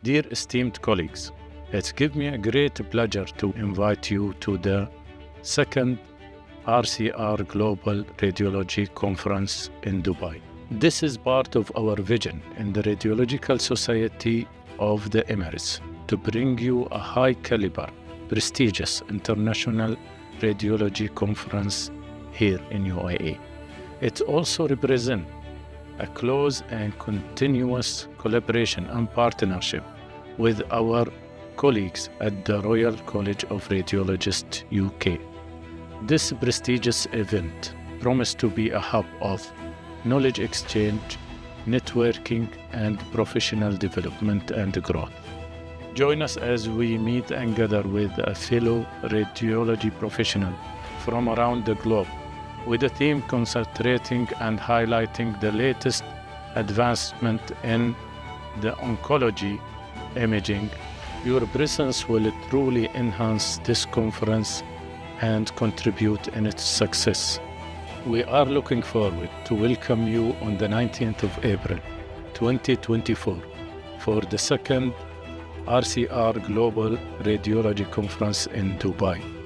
Dear esteemed colleagues, it gives me a great pleasure to invite you to the second RCR Global Radiology Conference in Dubai. This is part of our vision in the Radiological Society of the Emirates to bring you a high-caliber, prestigious international radiology conference here in UAE. It also represents a close and continuous collaboration and partnership with our colleagues at the Royal College of Radiologists UK. This prestigious event promises to be a hub of knowledge exchange, networking, and professional development and growth. Join us as we meet and gather with a fellow radiology professional from around the globe, with a theme concentrating and highlighting the latest advancement in the oncology imaging. Your presence will truly enhance this conference and contribute in its success. We are looking forward to welcome you on the 19th of April, 2024 for the second RCR Global Radiology Conference in Dubai.